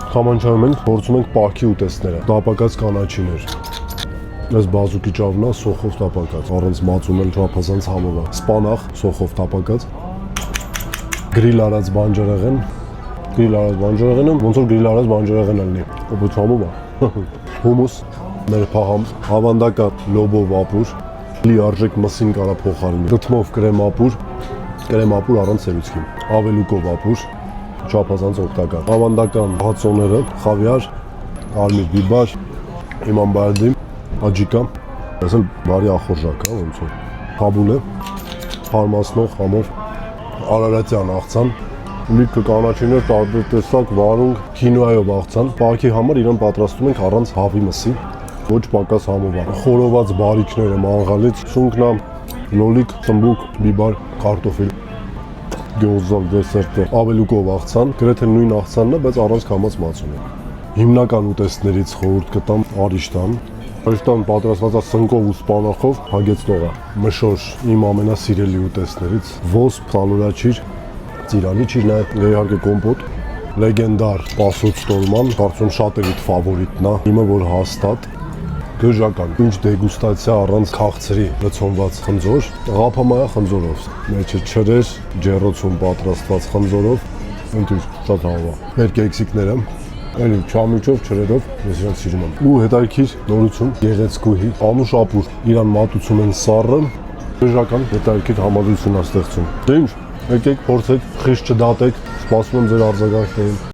Խամանչայում ենք, փորձում ենք պահքի ուտեստները, տապակած կանաչիներ։ Այս բազուկի ճավն է սոխով տապակած, առանց մածունել չափազանց համով է։ Սպանախ սոխով տապակած, գրիլ արած բանջարեղեն, ոնց որ գրիլ արած բանջարեղեն լինի, օբոց համով է։ Հումուս, մեր փահամ, հավանդական լոբո վապուր, լիարժեք մսին կարա փոխարինի, դդմով կրեմ ապուր առանց սերուցքի, ավելուկով ապուր, չափազանց օգտակար, հավանդական հացոները, խավիար, արմիր բիբար, իման բարդի, աջիկա, այս էլ բարի ախորժակ է, ոնց որ, թաբուլը, հարմացնող համով, արարատյան աղցան, լիքը կանաչիներ, տարբեր տեսակ, վարունգ, քինոայով աղցան, պահքի համար իրան պատրաստում ենք առանց հավի մսի, ոչ պակաս համով է, խորոված բարիքները մանգալից, շունքնա, լոլիկ, տմբուկ, բիբար, կարտոֆիլ, գյոզալ դեսերտը, ավելուկով աղցան, գրեթե նույն աղցանն է, բայց առանց կամած մածուն է։ Հիմնական ուտեստներից խորհուրդ կտամ արիշտան, Արիշտան պատրաստված է սնկով ու սպանախով հագեցնողը, մշոր իմ ամենասիրելի ուտեստներից, ոսպ, սալորաչիր, ծիրանի չիրն է, իհարկե կոմպոտ, լեգենդար պասոց տոլման, կարծում շատերիդ ֆավորիտն է, իմը որ հաստատ, գժական, ինչ դեգուստացիա առանց քաղցրի լցոնված խնձոր, ղափամայա խնձորով, մեջը չրեր, ջեռոցում պատրաստված խնձորով, ընտիր, շատ հավա, մեր կեքսիկները, Էլի չամիջով, չրերով, ես իրան սիրում եմ։ Ու հետաքրքիր նորություն, գեղեցկուհի, անուշ ապուր, իրան մատուցում են սառը, բժական հետաքրքիր համադրություն է ստեղծում։ Դե ինչ, եկեք փորձեք, խիստ չդատեք, սպասում եմ ձեր արձագանքներին։